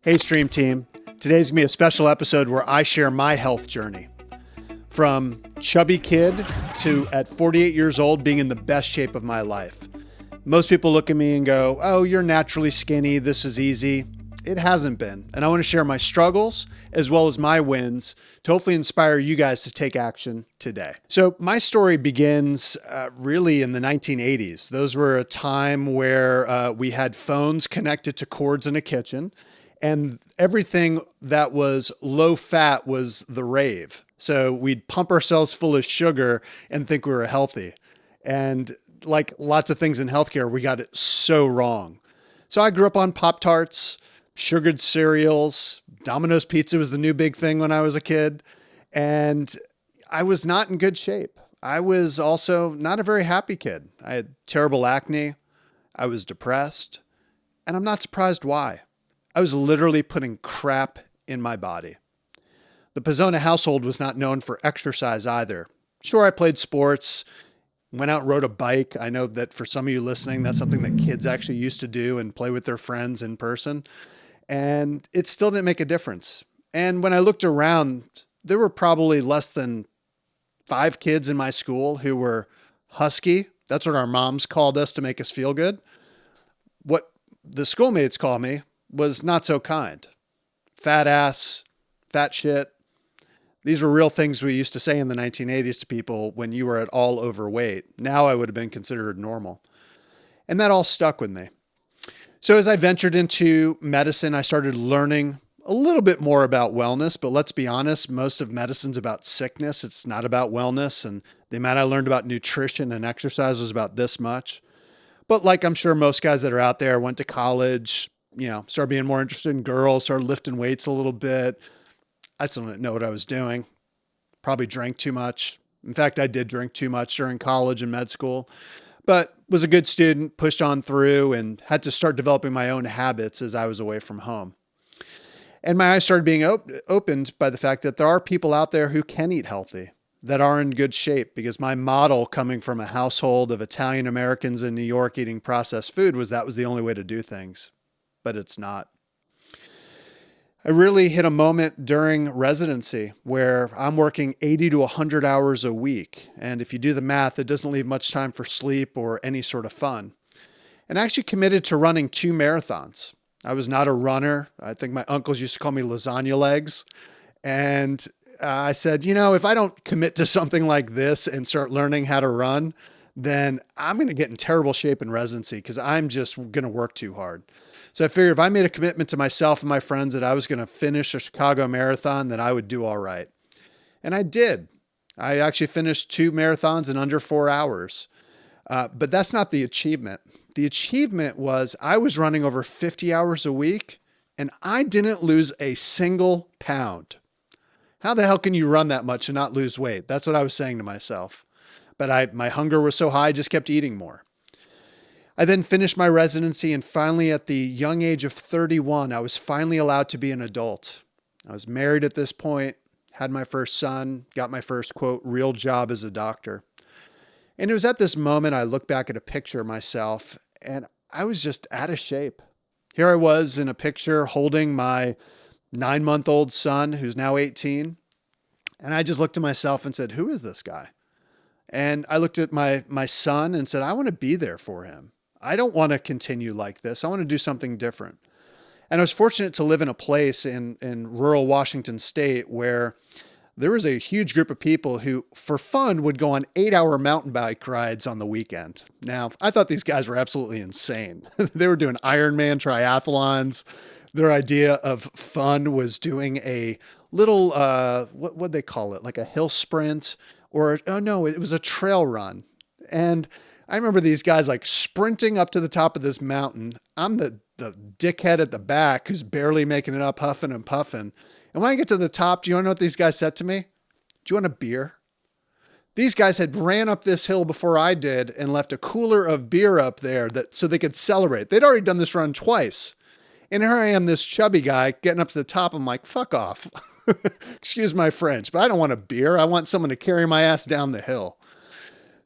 Hey Stream Team, today's gonna be a special episode where I share my health journey. From chubby kid to at 48 years old being in the best shape of my life. Most people look at me and go, oh, you're naturally skinny, this is easy. It hasn't been. And I wanna share my struggles as well as my wins to hopefully inspire you guys to take action today. So my story begins really in the 1980s. Those were a time where we had phones connected to cords in a kitchen. And everything that was low fat was the rave. So we'd pump ourselves full of sugar and think we were healthy. And like lots of things in healthcare, we got it so wrong. So I grew up on Pop-Tarts, sugared cereals. Domino's pizza was the new big thing when I was a kid. And I was not in good shape. I was also not a very happy kid. I had terrible acne. I was depressed. And I'm not surprised why. I was literally putting crap in my body. The Pazona household was not known for exercise either. Sure, I played sports, went out and rode a bike. I know that for some of you listening, that's something that kids actually used to do and play with their friends in person. And it still didn't make a difference. And when I looked around, there were probably less than 5 kids in my school who were husky. That's what our moms called us to make us feel good. What the schoolmates call me was not so kind. Fat ass, fat shit. These were real things we used to say in the 1980s to people when you were at all overweight. Now I would have been considered normal. And that all stuck with me. So as I ventured into medicine, I started learning a little bit more about wellness, but let's be honest, most of medicine's about sickness. It's not about wellness. And the amount I learned about nutrition and exercise was about this much. But like I'm sure most guys that are out there, went to college, started being more interested in girls, started lifting weights a little bit. I still didn't know what I was doing. Probably drank too much. In fact, I did drink too much during college and med school, but was a good student, pushed on through, and had to start developing my own habits as I was away from home. And my eyes started being opened by the fact that there are people out there who can eat healthy, that are in good shape, because my model coming from a household of Italian Americans in New York eating processed food was the only way to do things. But it's not. I really hit a moment during residency where I'm working 80 to 100 hours a week. And if you do the math, it doesn't leave much time for sleep or any sort of fun. And I actually committed to running 2 marathons. I was not a runner. I think my uncles used to call me lasagna legs. And I said, if I don't commit to something like this and start learning how to run, then I'm going to get in terrible shape in residency because I'm just going to work too hard. So I figured if I made a commitment to myself and my friends that I was going to finish a Chicago marathon, then I would do all right. And I did. I actually finished 2 marathons in under 4 hours. But that's not the achievement. The achievement was I was running over 50 hours a week and I didn't lose a single pound. How the hell can you run that much and not lose weight? That's what I was saying to myself. But my hunger was so high, I just kept eating more. I then finished my residency, and finally at the young age of 31, I was finally allowed to be an adult. I was married at this point, had my first son, got my first, quote, real job as a doctor. And it was at this moment I look back at a picture of myself, and I was just out of shape. Here I was in a picture holding my 9-month-old son, who's now 18. And I just looked at myself and said, who is this guy? And I looked at my son and said, I want to be there for him. I don't want to continue like this. I want to do something different. And I was fortunate to live in a place in rural Washington state where there was a huge group of people who, for fun, would go on 8-hour mountain bike rides on the weekend. Now, I thought these guys were absolutely insane. They were doing Ironman triathlons. Their idea of fun was doing a little, what'd they call it? Like a hill sprint or, oh no, it was a trail run. And I remember these guys like sprinting up to the top of this mountain. I'm the dickhead at the back who's barely making it up, huffing and puffing. And when I get to the top, do you want to know what these guys said to me? Do you want a beer? These guys had ran up this hill before I did and left a cooler of beer up there so they could celebrate. They'd already done this run twice. And here I am, this chubby guy getting up to the top. I'm like, fuck off. Excuse my French, but I don't want a beer. I want someone to carry my ass down the hill.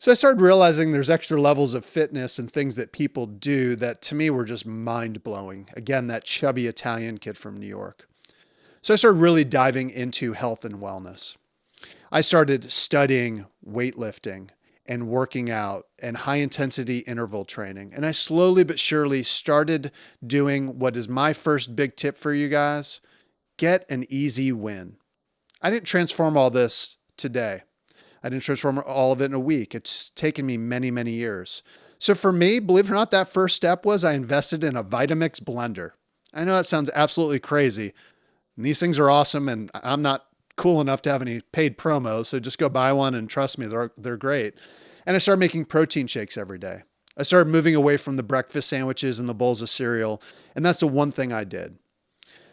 So I started realizing there's extra levels of fitness and things that people do that to me were just mind blowing. Again, that chubby Italian kid from New York. So I started really diving into health and wellness. I started studying weightlifting and working out and high intensity interval training. And I slowly but surely started doing what is my first big tip for you guys: get an easy win. I didn't transform all this today. I didn't transform all of it in a week. It's taken me many, many years. So for me, believe it or not, that first step was I invested in a Vitamix blender. I know that sounds absolutely crazy. And these things are awesome, and I'm not cool enough to have any paid promos, so just go buy one and trust me, they're great. And I started making protein shakes every day. I started moving away from the breakfast sandwiches and the bowls of cereal, and that's the one thing I did.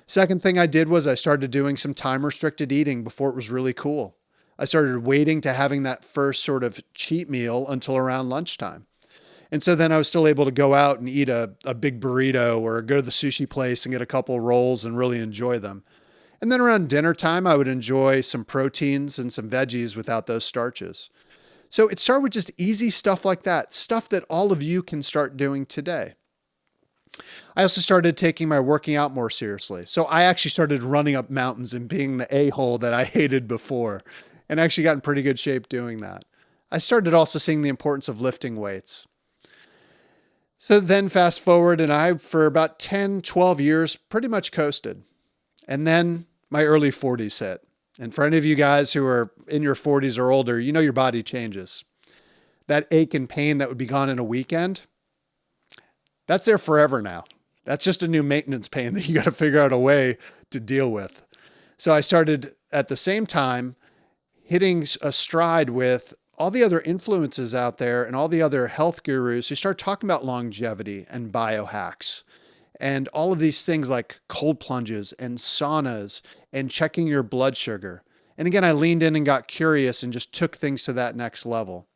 Second thing I did was I started doing some time restricted eating before it was really cool. I started waiting to having that first sort of cheat meal until around lunchtime. And so then I was still able to go out and eat a big burrito or go to the sushi place and get a couple of rolls and really enjoy them. And then around dinner time, I would enjoy some proteins and some veggies without those starches. So it started with just easy stuff like that, stuff that all of you can start doing today. I also started taking my working out more seriously. So I actually started running up mountains and being the a-hole that I hated before, and actually got in pretty good shape doing that. I started also seeing the importance of lifting weights. So then fast forward, and I, for about 10, 12 years, pretty much coasted. And then my early 40s hit. And for any of you guys who are in your 40s or older, you know your body changes. That ache and pain that would be gone in a weekend, that's there forever now. That's just a new maintenance pain that you got to figure out a way to deal with. So I started at the same time hitting a stride with all the other influences out there and all the other health gurus who start talking about longevity and biohacks and all of these things like cold plunges and saunas and checking your blood sugar. And again, I leaned in and got curious and just took things to that next level.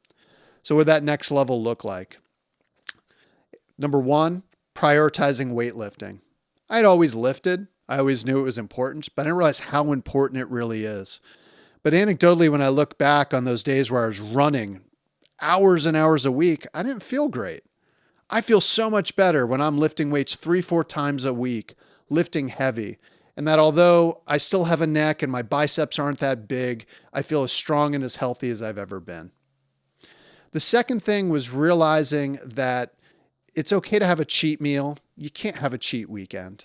So what did that next level look like? Number one, prioritizing weightlifting. I had always lifted. I always knew it was important, but I didn't realize how important it really is. But anecdotally, when I look back on those days where I was running hours and hours a week, I didn't feel great. I feel so much better when I'm lifting weights 3-4 times a week, lifting heavy. And that although I still have a neck and my biceps aren't that big, I feel as strong and as healthy as I've ever been. The second thing was realizing that it's okay to have a cheat meal. You can't have a cheat weekend.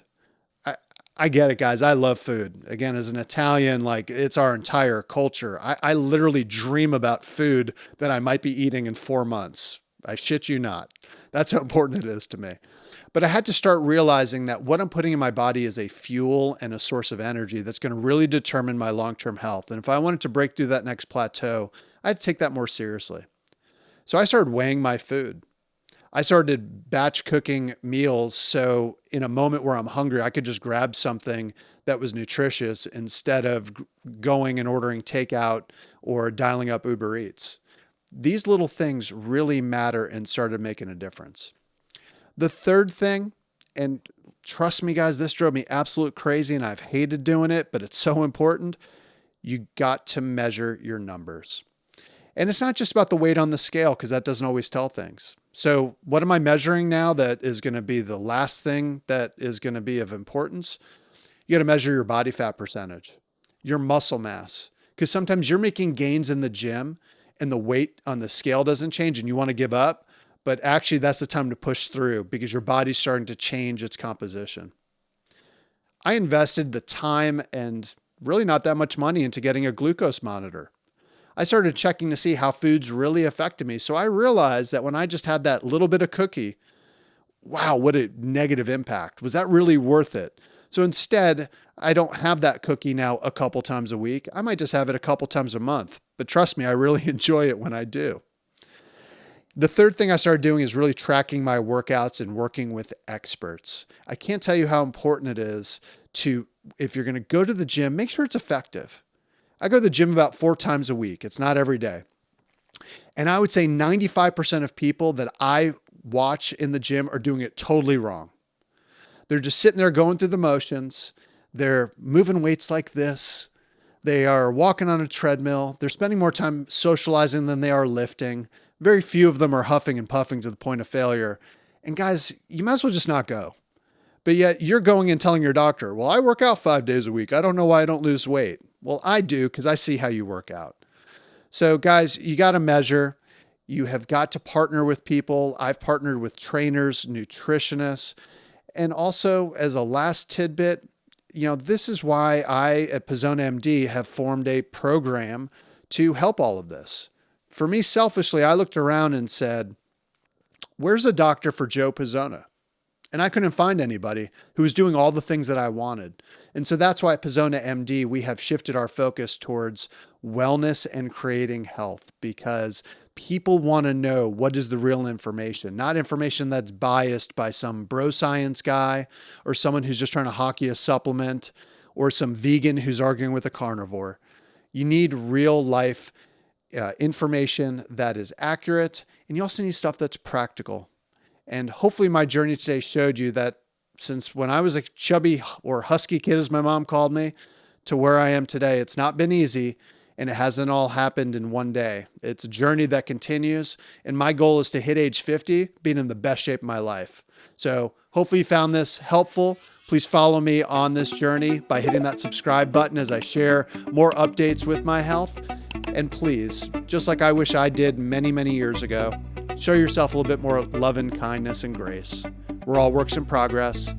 I get it, guys. I love food. Again, as an Italian, like it's our entire culture. I literally dream about food that I might be eating in 4 months. I shit you not. That's how important it is to me. But I had to start realizing that what I'm putting in my body is a fuel and a source of energy that's going to really determine my long-term health. And if I wanted to break through that next plateau, I had to take that more seriously. So I started weighing my food. I started batch cooking meals. So in a moment where I'm hungry, I could just grab something that was nutritious instead of going and ordering takeout or dialing up Uber Eats. These little things really matter and started making a difference. The third thing, and trust me, guys, this drove me absolute crazy and I've hated doing it, but it's so important. You got to measure your numbers. And it's not just about the weight on the scale, because that doesn't always tell things. So what am I measuring now that is going to be the last thing that is going to be of importance? You got to measure your body fat percentage, your muscle mass, because sometimes you're making gains in the gym and the weight on the scale doesn't change and you want to give up. But actually that's the time to push through because your body's starting to change its composition. I invested the time and really not that much money into getting a glucose monitor. I started checking to see how foods really affected me. So I realized that when I just had that little bit of cookie, wow, what a negative impact. Was that really worth it? So instead, I don't have that cookie now a couple times a week. I might just have it a couple times a month. But trust me, I really enjoy it when I do. The third thing I started doing is really tracking my workouts and working with experts. I can't tell you how important it is to, if you're going to go to the gym, make sure it's effective. I go to the gym about 4 times a week. It's not every day. And I would say 95% of people that I watch in the gym are doing it totally wrong. They're just sitting there going through the motions. They're moving weights like this. They are walking on a treadmill. They're spending more time socializing than they are lifting. Very few of them are huffing and puffing to the point of failure. And guys, you might as well just not go. But yet you're going and telling your doctor, well, I work out 5 days a week. I don't know why I don't lose weight. Well, I do because I see how you work out. So guys, you got to measure. You have got to partner with people. I've partnered with trainers, nutritionists, and also as a last tidbit, this is why I at Pazona MD have formed a program to help all of this. For me, selfishly, I looked around and said, where's a doctor for Joe Pazona? And I couldn't find anybody who was doing all the things that I wanted. And so that's why at Pazona MD, we have shifted our focus towards wellness and creating health, because people want to know what is the real information, not information that's biased by some bro science guy or someone who's just trying to hawk you a supplement or some vegan who's arguing with a carnivore. You need real life information that is accurate, and you also need stuff that's practical. And hopefully my journey today showed you that since when I was a chubby or husky kid, as my mom called me, to where I am today, it's not been easy, and it hasn't all happened in one day. It's a journey that continues. And my goal is to hit age 50, being in the best shape of my life. So hopefully you found this helpful. Please follow me on this journey by hitting that subscribe button as I share more updates with my health. And please, just like I wish I did many, many years ago, show yourself a little bit more love and kindness and grace. We're all works in progress,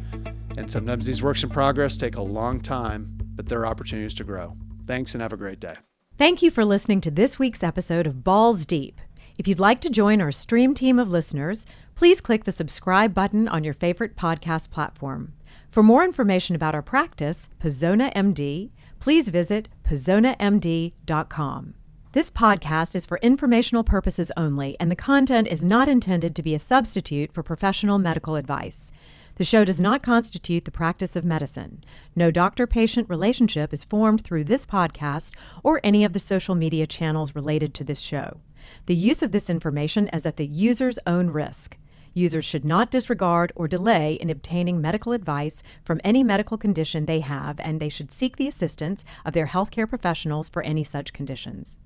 and sometimes these works in progress take a long time, but there are opportunities to grow. Thanks, and have a great day. Thank you for listening to this week's episode of Balls Deep. If you'd like to join our stream team of listeners, please click the subscribe button on your favorite podcast platform. For more information about our practice, Pazona MD, please visit pazonamd.com. This podcast is for informational purposes only, and the content is not intended to be a substitute for professional medical advice. The show does not constitute the practice of medicine. No doctor-patient relationship is formed through this podcast or any of the social media channels related to this show. The use of this information is at the user's own risk. Users should not disregard or delay in obtaining medical advice from any medical condition they have, and they should seek the assistance of their healthcare professionals for any such conditions.